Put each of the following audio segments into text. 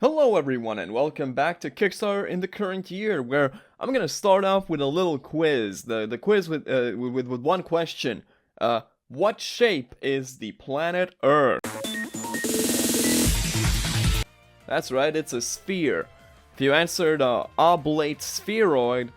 Hello everyone and welcome back to Kickstarter in the current year, where I'm gonna start off with a little quiz. The quiz with one question. What shape is the planet Earth? That's right, it's a sphere. If you answered oblate spheroid,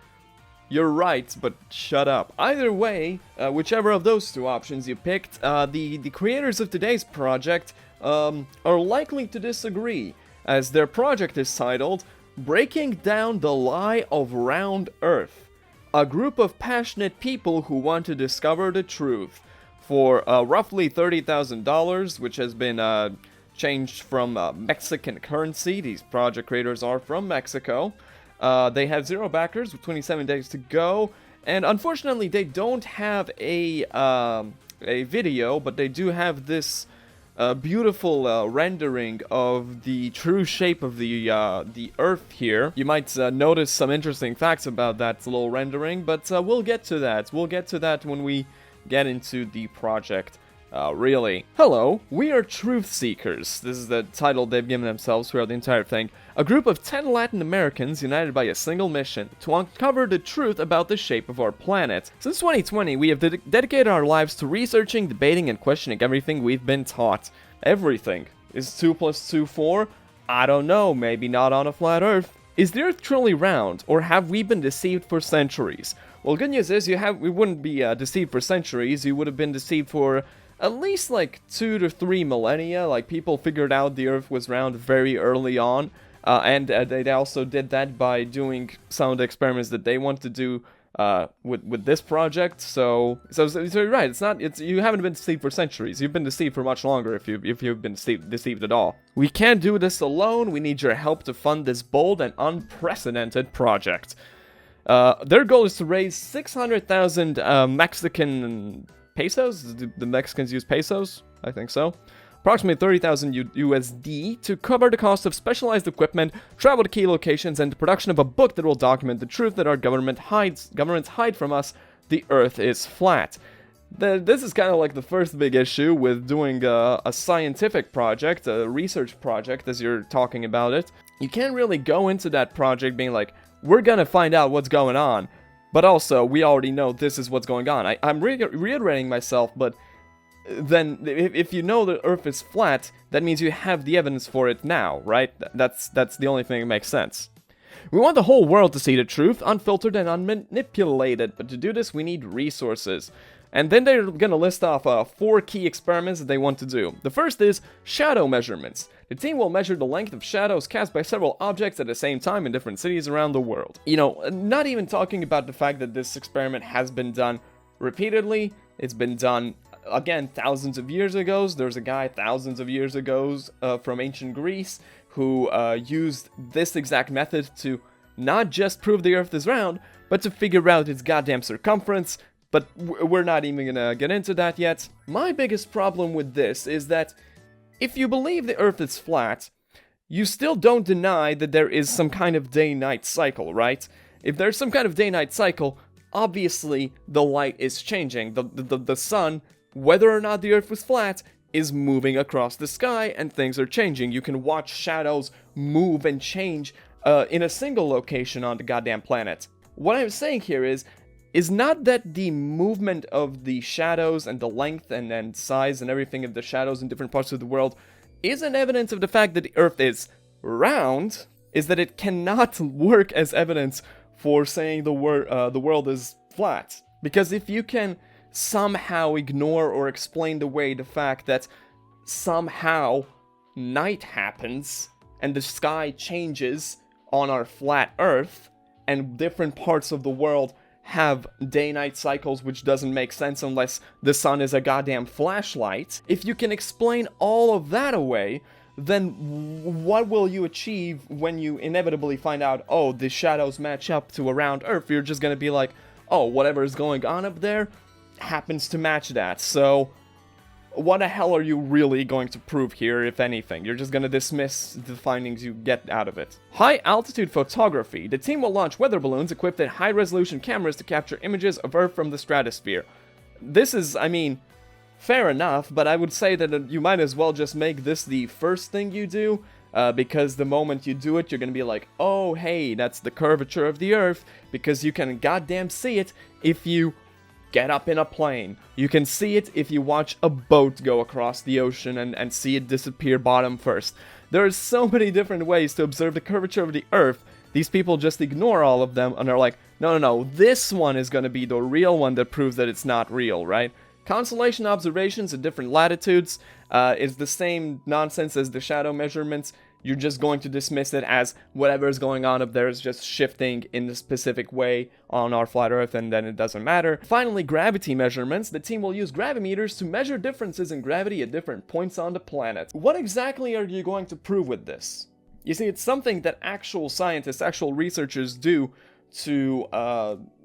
you're right, but shut up. Either way, whichever of those two options you picked, the creators of today's project are likely to disagree, as their project is titled Breaking Down the Lie of Round Earth, a group of passionate people who want to discover the truth, for roughly $30,000, which has been changed from Mexican currency. These project creators are from Mexico. They have 0 backers with 27 days to go, and unfortunately they don't have a video, but they do have this beautiful rendering of the true shape of the Earth here. You might notice some interesting facts about that little rendering, but we'll get to that. We'll get to that when we get into the project. Really. Hello, we are Truth Seekers. This is the title they've given themselves throughout the entire thing. A group of 10 Latin Americans united by a single mission to uncover the truth about the shape of our planet. Since 2020, we have dedicated our lives to researching, debating, and questioning everything we've been taught. Everything. Is 2 plus 2 4? I don't know, maybe not on a flat Earth. Is the Earth truly round, or have we been deceived for centuries? Well, good news is we wouldn't be deceived for centuries. You would have been deceived for at least like 2 to 3 millennia. Like, people figured out the Earth was round very early on, and they also did that by doing some of the experiments that they want to do with this project. So you're right. You haven't been deceived for centuries. You've been deceived for much longer if you've been deceived at all. We can't do this alone. We need your help to fund this bold and unprecedented project. Their goal is to raise 600,000 Mexican pesos. Do the Mexicans use pesos? I think so. Approximately 30,000 USD to cover the cost of specialized equipment, travel to key locations, and the production of a book that will document the truth that our governments hide from us. The Earth is flat. This is kind of like the first big issue with doing a scientific project, a research project, as you're talking about it. You can't really go into that project being like, we're gonna find out what's going on, but also, we already know this is what's going on. I'm reiterating myself, but then if you know the Earth is flat, that means you have the evidence for it now, right? That's the only thing that makes sense. We want the whole world to see the truth, unfiltered and unmanipulated, but to do this, we need resources. And then they're gonna list off 4 key experiments that they want to do. The first is shadow measurements. The team will measure the length of shadows cast by several objects at the same time in different cities around the world. You know, not even talking about the fact that this experiment has been done repeatedly. It's been done, again, thousands of years ago. There's a guy thousands of years ago from ancient Greece who used this exact method to not just prove the Earth is round, but to figure out its goddamn circumference. But we're not even gonna get into that yet. My biggest problem with this is that if you believe the Earth is flat, you still don't deny that there is some kind of day-night cycle, right? If there's some kind of day-night cycle, obviously the light is changing. The sun, whether or not the Earth was flat, is moving across the sky and things are changing. You can watch shadows move and change in a single location on the goddamn planet. What I'm saying here is not that the movement of the shadows and the length and size and everything of the shadows in different parts of the world isn't evidence of the fact that the Earth is round, is that it cannot work as evidence for saying the world is flat. Because if you can somehow ignore or explain away the fact that somehow night happens and the sky changes on our flat Earth and different parts of the world have day-night cycles, which doesn't make sense unless the sun is a goddamn flashlight. If you can explain all of that away, then what will you achieve when you inevitably find out, oh, the shadows match up to a round Earth? You're just gonna be like, oh, whatever is going on up there happens to match that. So what the hell are you really going to prove here, if anything? You're just gonna dismiss the findings you get out of it. High-altitude photography. The team will launch weather balloons equipped with high-resolution cameras to capture images of Earth from the stratosphere. This is, I mean, fair enough, but I would say that you might as well just make this the first thing you do. because the moment you do it, you're gonna be like, oh, hey, that's the curvature of the Earth, because you can goddamn see it if you get up in a plane. You can see it if you watch a boat go across the ocean and see it disappear bottom first. There are so many different ways to observe the curvature of the Earth. These people just ignore all of them and are like, no, no, no, this one is going to be the real one that proves that it's not real, right? Constellation observations at different latitudes is the same nonsense as the shadow measurements. You're just going to dismiss it as whatever is going on up there is just shifting in a specific way on our flat Earth, and then it doesn't matter. Finally, gravity measurements. The team will use gravimeters to measure differences in gravity at different points on the planet. What exactly are you going to prove with this? You see, it's something that actual scientists, actual researchers do to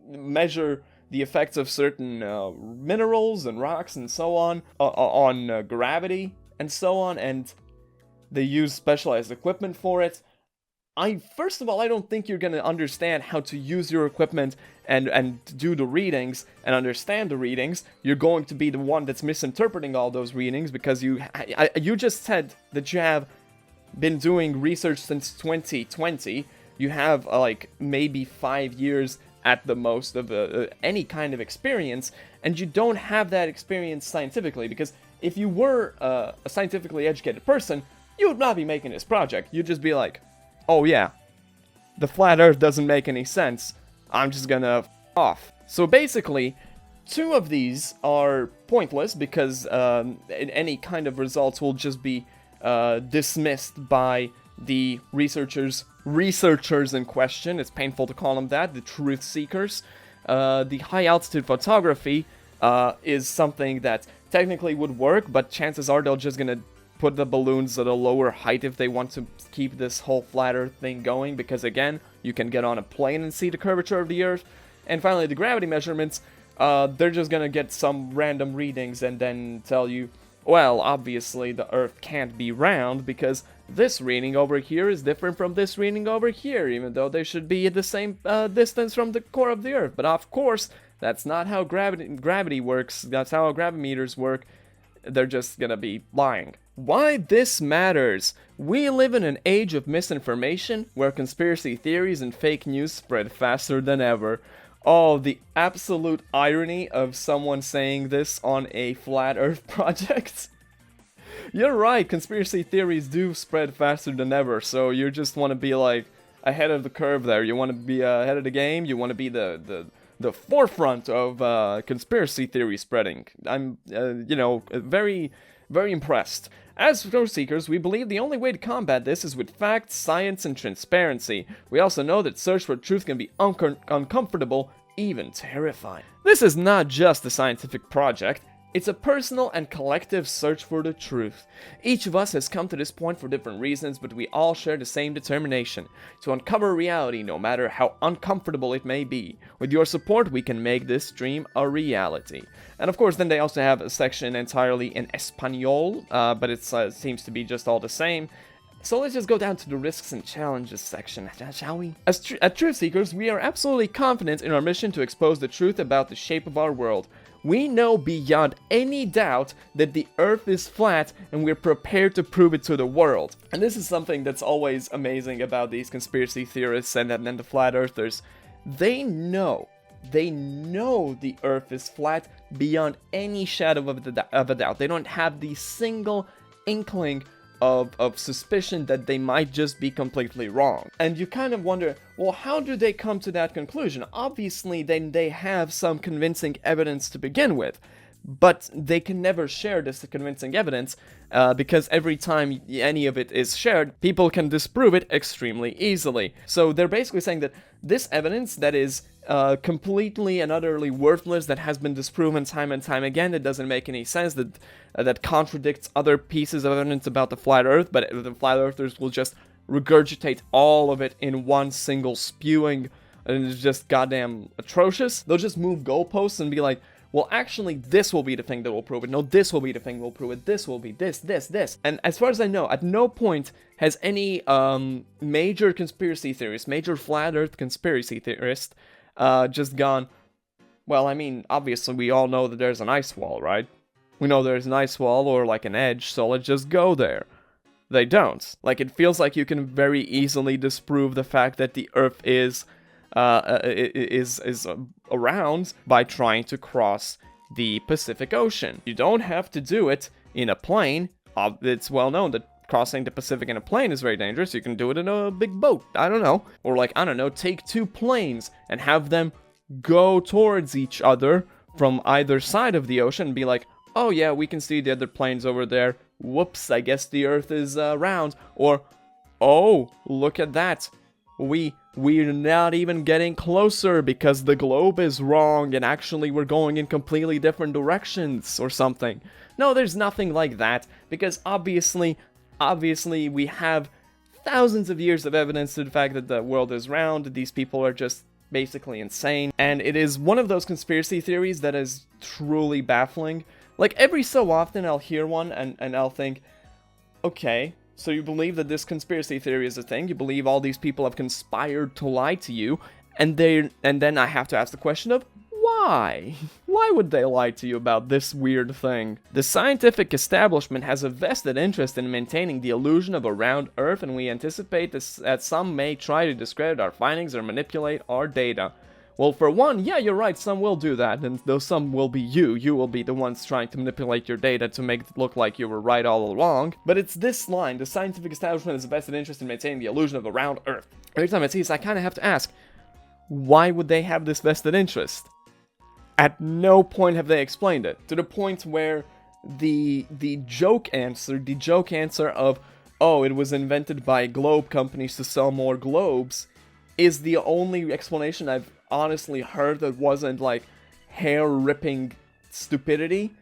measure the effects of certain minerals and rocks and so on gravity and so on, and they use specialized equipment for it. First of all, I don't think you're going to understand how to use your equipment and do the readings and understand the readings. You're going to be the one that's misinterpreting all those readings, because you just said that you have been doing research since 2020. You have like maybe 5 years at the most of any kind of experience, and you don't have that experience scientifically, because if you were a scientifically educated person, you would not be making this project. You'd just be like, oh yeah, the flat Earth doesn't make any sense, I'm just gonna f off. So basically, 2 of these are pointless, because any kind of results will just be dismissed by the researchers in question. It's painful to call them that, the truth seekers. The high altitude photography is something that technically would work, but chances are they're just gonna put the balloons at a lower height if they want to keep this whole flat Earth thing going, because again, you can get on a plane and see the curvature of the Earth. And finally, the gravity measurements, they're just gonna get some random readings and then tell you, well, obviously the Earth can't be round because this reading over here is different from this reading over here, even though they should be at the same distance from the core of the Earth. But of course, that's not how gravity works. That's how gravimeters work. They're just gonna be lying. Why this matters? We live in an age of misinformation where conspiracy theories and fake news spread faster than ever. Oh, the absolute irony of someone saying this on a flat Earth project. You're right, conspiracy theories do spread faster than ever, so you just want to be like ahead of the curve there. You want to be ahead of the game, you want to be the forefront of conspiracy theory spreading. I'm, very, very impressed. As truth seekers, we believe the only way to combat this is with facts, science, and transparency. We also know that search for truth can be uncomfortable, even terrifying. This is not just a scientific project. It's a personal and collective search for the truth. Each of us has come to this point for different reasons, but we all share the same determination: to uncover reality, no matter how uncomfortable it may be. With your support, we can make this dream a reality. And of course, then they also have a section entirely in Espanol, but it seems to be just all the same. So let's just go down to the risks and challenges section, shall we? At Truth Seekers, we are absolutely confident in our mission to expose the truth about the shape of our world. We know beyond any doubt that the Earth is flat, and we're prepared to prove it to the world. And this is something that's always amazing about these conspiracy theorists and the flat earthers. They know the Earth is flat beyond any shadow of a doubt. They don't have the single inkling of suspicion that they might just be completely wrong. And you kind of wonder, well, how do they come to that conclusion? Obviously, then they have some convincing evidence to begin with, but they can never share this convincing evidence because every time any of it is shared, people can disprove it extremely easily. So they're basically saying that this evidence that is completely and utterly worthless, that has been disproven time and time again, that doesn't make any sense, that contradicts other pieces of evidence about the flat Earth, but the flat earthers will just regurgitate all of it in one single spewing, and it's just goddamn atrocious. They'll just move goalposts and be like, well, actually, this will be the thing that will prove it. No, this will be the thing that will prove it. This will be this. And as far as I know, at no point has any major conspiracy theorist, major flat Earth conspiracy theorist, just gone, well, I mean, obviously we all know that there's an ice wall, right? We know there's an ice wall or like an edge, so let's just go there. they don't. Like, it feels like you can very easily disprove the fact that the Earth is around by trying to cross the Pacific Ocean. You don't have to do it in a plane. It's well known that crossing the Pacific in a plane is very dangerous. You can do it in a big boat. I don't know. Or like, I don't know, take two planes and have them go towards each other from either side of the ocean and be like, oh yeah, we can see the other planes over there. Whoops, I guess the Earth is round. Or, oh, look at that. We're not even getting closer because the globe is wrong and actually we're going in completely different directions or something. No, there's nothing like that because obviously we have thousands of years of evidence to the fact that the world is round. These people are just basically insane. And it is one of those conspiracy theories that is truly baffling. Like, every so often I'll hear one and I'll think, okay, so you believe that this conspiracy theory is a thing, you believe all these people have conspired to lie to you, and then I have to ask the question of, why? Why would they lie to you about this weird thing? The scientific establishment has a vested interest in maintaining the illusion of a round Earth, and we anticipate that some may try to discredit our findings or manipulate our data. Well, for one, yeah, you're right, some will do that, and though some will be you. You will be the ones trying to manipulate your data to make it look like you were right all along. But it's this line, the scientific establishment has a vested interest in maintaining the illusion of a round Earth. Every time I see this, I kind of have to ask, why would they have this vested interest? At no point have they explained it, to the point where the joke answer of, oh, it was invented by globe companies to sell more globes, is the only explanation I've honestly heard that wasn't like hair-ripping stupidity,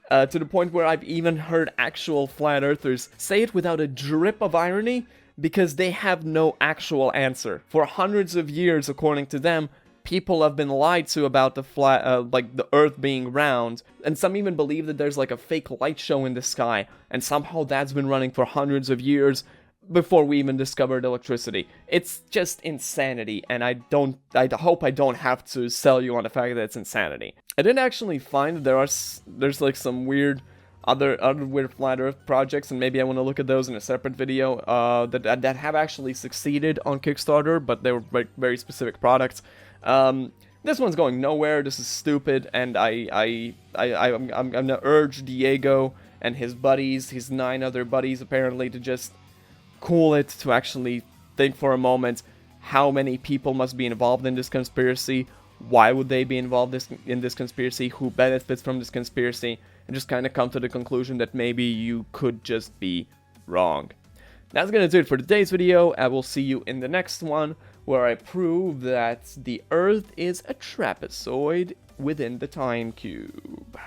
to the point where I've even heard actual flat earthers say it without a drip of irony because they have no actual answer. For hundreds of years, according to them, people have been lied to about the flat, like the Earth being round, and some even believe that there's like a fake light show in the sky, and somehow that's been running for hundreds of years before we even discovered electricity. It's just insanity, and I hope I don't have to sell you on the fact that it's insanity. I did actually find that there's like some weird other weird flat Earth projects, and maybe I want to look at those in a separate video that have actually succeeded on Kickstarter, but they were very specific products. This one's going nowhere. This is stupid, and I'm gonna urge Diego and his buddies, his 9 other buddies apparently, to just cool it, to actually think for a moment how many people must be involved in this conspiracy, why would they be involved in this conspiracy, who benefits from this conspiracy, and just kind of come to the conclusion that maybe you could just be wrong. That's gonna do it for today's video. I will see you in the next one, where I prove that the Earth is a trapezoid within the time cube.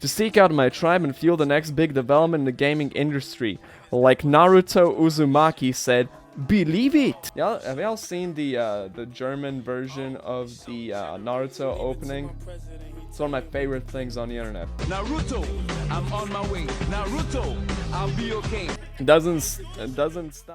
To seek out my tribe and fuel the next big development in the gaming industry. Like Naruto Uzumaki said, believe it! Have y'all seen the German version of the Naruto opening? It's one of my favorite things on the internet. Naruto, I'm on my way. Naruto, I'll be okay. It doesn't stop.